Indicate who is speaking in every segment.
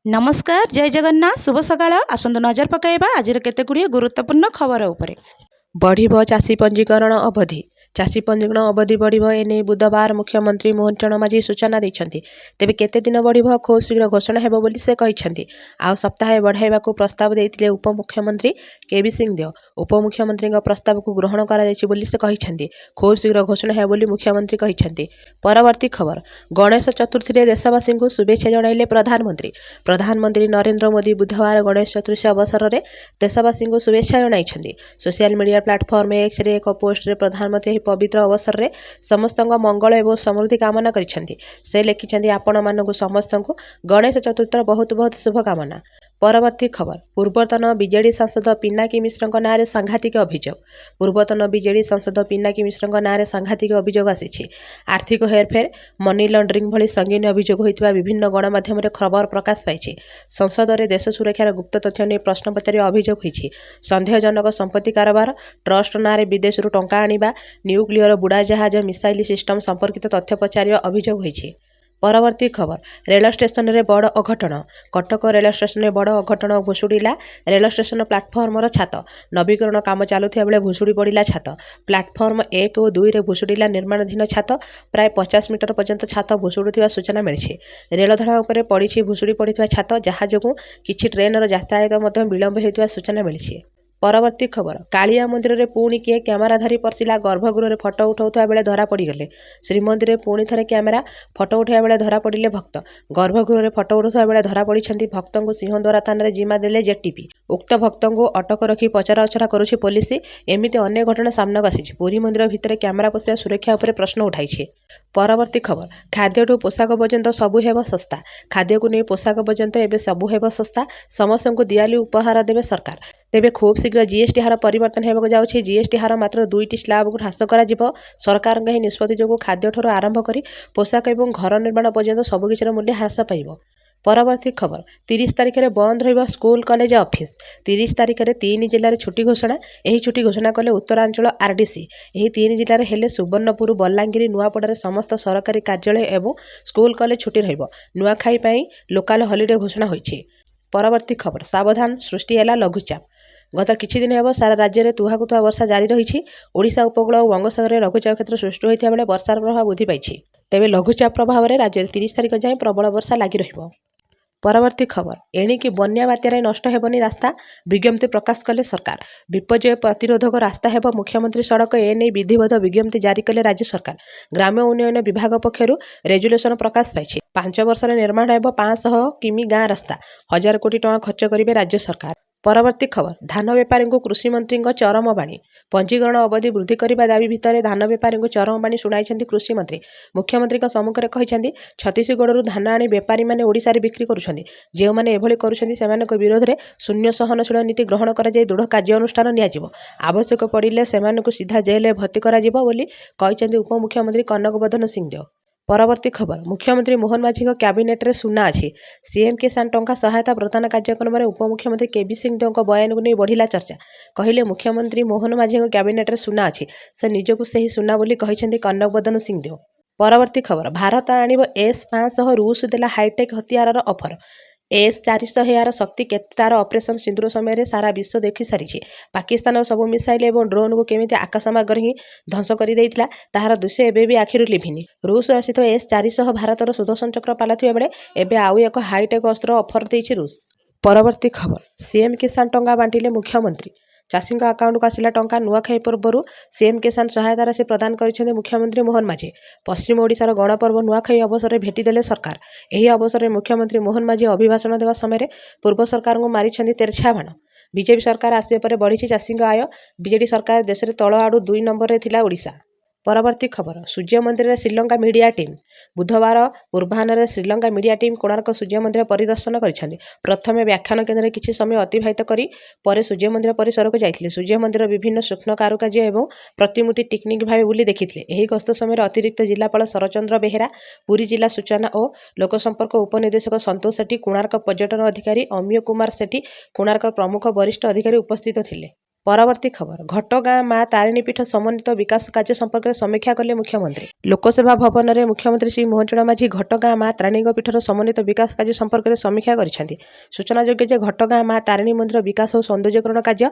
Speaker 1: नमस्कार जय जगन्नाथ शुभ सकाळ आसंतु नजर पकाइबा आज केतेगुड़िए गुरुत्वपूर्ण खबर उपरे।
Speaker 2: बढ़िबो चाषी पंजीकरण अवधि। चाषी पंजीकरण अवधि बढ़िबो एने बुधवार मुख्यमंत्री मोहन चरण माझी सूचना दैछन्ति। तेबे केते दिन बढ़िबो खूब शीघ्र घोषणा हेबो बोली से कहिछन्ति। आ सप्ताहे बढ़ाइबाकू प्रस्ताव दैथिले उपमुख्यमंत्री केबी सिंहदेव। उपमुख्यमंत्री प्रस्ताव को ग्रहण करा जायछि बोली से कहिछन्ति। खूब शीघ्र घोषणा हेबो बोली मुख्यमंत्री कहिछन्ति। परवर्ती खबर गणेश चतुर्थी रे देशवासी को शुभेच्छा जणाइले प्रधानमंत्री। प्रधानमंत्री नरेंद्र मोदी बुधवार गणेश चतुर्थी अवसर में देशवासी को शुभेच्छा जणाइछन्ति। सोशल मीडिया प्लेटफॉर्म एक्स रे एक पोस्ट रे प्रधानमंत्री एही पवित्र अवसर रे समस्त मंगल एवं समृद्धि कामना करिसेंति। से लिखिसेंति आपण मानकु समस्त को गणेश चतुर्थीर बहुत बहुत शुभकामना। परवर्ती खबर पूर्वतन बीजेडी सांसद पिनाकी मिश्र नाँ सांघातिक अभियोग। पूर्वतन बीजेडी सांसद पिनाकी मिश्र नाँ सांघातिक अभियोग आसी आर्थिक हेरफेर मनी लॉन्ड्रिंग भली संगीन अभियोग होता विभिन्न गणमाध्यम खबर प्रकाश पाई। संसद में देश सुरक्षार गुप्त तथ्य नहीं प्रश्न पचारि अभियोग होती। सन्देहजनक संपत्ति कारोबार ट्रस्ट नाँ विदेश टंका आनिबा न्यूक्लियर बुड़ा जहाज मिसाइल सिस्टम संपर्कित तथ्य पचार अभियोग होती। परवर्ती खबर रेल स्टेशन रे बड़ अघटन। कटक रेल स्टेशन में बड़ अघटन भुशुड़ा रेल स्टेशन प्लाटफर्मर छात। नवीकरण काम चलुवा बेले भुशुड़ी पड़ा छात। प्लाटफर्म 1 और 2 रे भुशुड़ा निर्माणाधीन छात। प्राय 50 मीटर पर्यंत छात भुशुड़ुवा सूचना मिली। रेल धारणा उपर पड़ी भुशुड़ी पड़ा छात जहाँ जो किसी ट्रेनर यातायात विलंब होता सूचना मिली। परवर्ती खबर कालिया मंदिर में पुणी किए क्यामेरा धरी पशिला गर्भगृह फटो उठाउता बेले धरा पड़गले। श्रीमंदिर में पुणी थे क्यामेरा फटो उठाइबा बेले धरा पड़े भक्त। गर्भगृह में फटो उठाउता बेले धरा पड़ी भक्त को सिंहद्वारा थाना जिम्मा देले जेटीपी। उक्त भक्त को अटक रखी पचरा उचरा करुछि पुलिस। एमती अनेक घटना सामना आसी। पुरी मंदिर भितर क्यामेरा पशिया सुरक्षा उपर प्रश्न उठाई। परवर्ती खबर खाद्यठू पोशाक पर्यंत सबू हेब सस्ता। खाद्य को नहीं पोशाक पर्यंत एवं सबू हेब सस्ता। समस्त को दिवाली उपहार देवे सरकार। तेबे खूब शीघ्र जीएसटी हार परिवर्तन होगा जाऊँगी। जीएसटी हार मात्र 2टी स्लैब को ह्रास कर सरकार निष्पत्ति जो खाद्य ठूँ आरंभ कर पोशाक और घर निर्माण पर्यंत सबकिछिर मूल्य ह्रास पाइब। परवर्ती खबर 30 तारिख में बंद रहिबा स्कूल कॉलेज ऑफिस। 30 तारिख में 3 जिले में छुट्टी घोषणा। यही छुट्टी घोषणा कले उत्तरांचल आरडीसी। यही 3 जिले में हेले सुवर्णपुर बलांगीर नुआपड़ा समस्त सरकारी कार्यालय एवं स्कूल कॉलेज छुट्टी रहिबो। नुआखाई पई लोकाल हॉलिडे घोषणा होईछि। परवर्ती खबर सावधान सृष्टि है लघुचाप। गत किछि दिन हेब सारा राज्य में तुहाकुतुहा वर्षा जारी रही। ओडिशा उपकूल और बंगोपसागर में लघुचाप क्षेत्र सृष्टि होता बेले वर्षार प्रभाव वृद्धि पाई। तेबे लघुचाप प्रभाव में राज्य में 30 तारिख जाए प्रबल वर्षा लगी रहिबो। परवर्ती खबर एणिकी बन्या बात्यार नष्ट हेबनी रास्ता विज्ञप्ति प्रकाश कले सरकार। विपर्यय प्रतिरोधक रास्ता हेब मुख्यमंत्री सड़क एने विधिवत विज्ञप्ति जारी कले राज्य सरकार। ग्राम्य उन्नयन विभाग पक्षर रेजुलेशन प्रकाश पाई। 5 वर्ष निर्माण हेब 500 किमी गाँ रास्ता। 1000 कोटी टंका खर्च करेंगे राज्य सरकार। परवर्ती खबर धान बेपारी को कृषि मंत्री चरम बाणी। पंजीकरण अवधि वृद्धि करने दाबी भितर धान बेपारी को चरम बाणी शुणाई कृषि मंत्री। मुख्यमंत्री सम्मुखें कहते छत्तीसगढ़ धान आनी बेपारी मैंने ओडिशा रे बिक्री करुछन्ति। जो मैंने एभली करुछन्ति सेमानक विरोध में शून्य सहनशील नीति ग्रहण कर दृढ़ कार्यानुष्ठान नियाजिबो। आवश्यक पड़िले सेमानक सीधा जेल में भर्ती कराजिबो बोली कहते उपमुख्यमंत्री कनकवर्धन सिंहदेव। परवर्ती खबर मुख्यमंत्री मोहन माझी कैबिनेट रे सुना अच्छी। सीएम किसान टंका सहायता प्रदान कार्यक्रम में उपमुख्यमंत्री केबी सिंहदेव बयान को नहीं बढ़िला चर्चा। कहले मुख्यमंत्री मोहन माझी कैबिनेट रे सुना अच्छी। से निजको सही सुना बोली कहते कनकवर्धन सिंहदेव। परवर्ती खबर भारत आणिब S-500 रूस देला हाईटेक हथियार ऑफर। S-400 यार शक्ति केते तार ऑपरेशन सिंदूर समय सारा विश्व देखि सारी। पाकिस्तान सबू मिसाइल और ड्रोन को केमिति आकाशमार्ग ही ध्वंस कर देइथिला ताहार दृश्य एबे भी आखिर लिभिनी। रूस आसित S-400 भारतर सुदर्शन चक्र पालाथिबा बेले एबे आउ एक हाईटेक अस्त्र ऑफर देइछि रूस। परवर्ती खबर सीएम किसान टंका बांटिले मुख्यमंत्री। चाषी आकाउंट को आसला टंका नुआखाई पर्व सीएम किसान सहायता राशि प्रदान कर मुख्यमंत्री मोहन माझी। पश्चिम ओडिशार गणपर्व नुआखाई अवसर में भेटिदेले सरकार। यही अवसर में मुख्यमंत्री मोहन माझी अभिभाषण देवा समय पूर्व सरकार को मारी तेरछा बाण। बीजेपी सरकार आसिया पर बढ़ी चाषी आय। बीजेडी सरकार देश में तल आड़ू 2 नंबर में थिला ओडिशा। परवर्ती खबर सूर्य मंदिर में श्रीलंका मीडिया टीम। बुधवार पूर्वाह्न श्रीलंका मीडिया टीम कोणार्क सूर्य मंदिर परिदर्शन कर प्रथम व्याख्यान केन्द्र में किसी समय अतिबाहित कर सूर्य मंदिर परिसर को जाते। सूर्य मंदिर विभिन्न सूक्ष्म कारुकार्य और प्रतिमूर्ति टेक्निक भाव बुली देखिते। यह गस्त समय अतिरिक्त जिलापाल शरचंद्र बेहेरा, पुरी जिला सूचना और लोकसंपर्क उपनिदेशक संतोष सेठी, कोणार्क पर्यटन अधिकारी अमीय कुमार सेठी, कोणार्क प्रमुख वरिष्ठ अधिकारी उपस्थित थिले। ପରବର୍ତ୍ତୀ ଖବର ଘଟଗାଁ ମା ତାରିଣୀ ପୀଠ ସମନ୍ୱିତ ବିକାଶ କାର୍ଯ୍ୟ ସମ୍ପର୍କରେ ସମୀକ୍ଷା କଲେ ମୁଖ୍ୟମନ୍ତ୍ରୀ। ଲୋକସେବା ଭବନରେ ମୁଖ୍ୟମନ୍ତ୍ରୀ ଶ୍ରୀ ମୋହନ ଚରଣ ମାଝୀ ଘଟଗାଁ ମା ତାରିଣୀଙ୍କ ପୀଠର ସମନ୍ୱିତ ବିକାଶ କାର୍ଯ୍ୟ ସମ୍ପର୍କରେ ସମୀକ୍ଷା କରିଛନ୍ତି। ସୂଚନାଯୋଗ୍ୟ ଯେ ଘଟଗାଁ ମା ତାରିଣୀ ମନ୍ଦିର ବିକାଶ ଓ ସୌନ୍ଦର୍ଯ୍ୟକରଣ କାର୍ଯ୍ୟ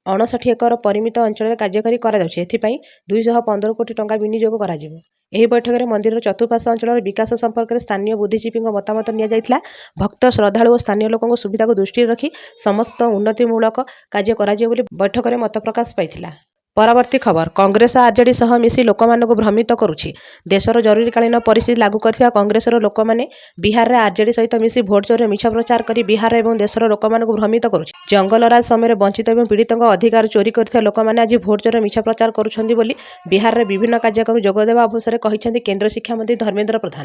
Speaker 2: 59 ଏକର ପରିମିତ ଅଞ୍ଚଳରେ କାର୍ଯ୍ୟକାରୀ କରାଯାଉଛି। ଏଥିପାଇଁ 215 କୋଟି ଟଙ୍କା ବିନିଯୋଗ କରାଯିବ। ଏହି ବୈଠକରେ ମନ୍ଦିରର ଚତୁଃପାର୍ଶ୍ୱ ଅଞ୍ଚଳର ବିକାଶ ସମ୍ପର୍କରେ ସ୍ଥାନୀୟ ବୁଦ୍ଧିଜୀବୀଙ୍କ ମତାମତ ନିଆଯାଇଥିଲା। ଭକ୍ତ ଶ୍ରଦ୍ଧାଳୁ ଓ ସ୍ଥାନୀୟ ଲୋକଙ୍କ ସୁବିଧାକୁ ଦୃଷ୍ଟିରେ ରଖି ସମସ୍ତ ଉନ୍ନତିମୂଳକ କାର୍ଯ୍ୟ କରାଯିବ ବୋଲି ବୈଠକରେ ମତ ପ୍ରକାଶ ପାଇଥିଲା। ପରବର୍ତ୍ତୀ ଖବର କଂଗ୍ରେସ ଆର୍ଜେଡି ସହ ମିଶି ଲୋକମାନଙ୍କୁ ଭ୍ରମିତ କରୁଛି। ଦେଶର ଜରୁରୀକାଳୀନ ପରିସ୍ଥିତି ଲାଗୁ କରିଥିବା କଂଗ୍ରେସର ଲୋକମାନେ ବିହାରରେ ଆର୍ଜେଡି ସହିତ ମିଶି ଭୋଟ ଚୋରିର ମିଛ ପ୍ରଚାର କରି ବିହାର ଏବଂ ଦେଶର ଲୋକମାନଙ୍କୁ ଭ୍ରମିତ କରୁଛି। ଜଙ୍ଗଲରାଜ ସମୟରେ ବଞ୍ଚିତ ଏବଂ ପୀଡ଼ିତଙ୍କ ଅଧିକାର ଚୋରି କରିଥିବା ଲୋକମାନେ ଆଜି ଭୋଟ ଚୋରିର ମିଛ ପ୍ରଚାର କରୁଛନ୍ତି ବୋଲି ବିହାରରେ ବିଭିନ୍ନ କାର୍ଯ୍ୟକ୍ରମରେ ଯୋଗଦେବା ଅବସରରେ କହିଛନ୍ତି କେନ୍ଦ୍ର ଶିକ୍ଷାମନ୍ତ୍ରୀ ଧର୍ମେନ୍ଦ୍ର ପ୍ରଧାନ।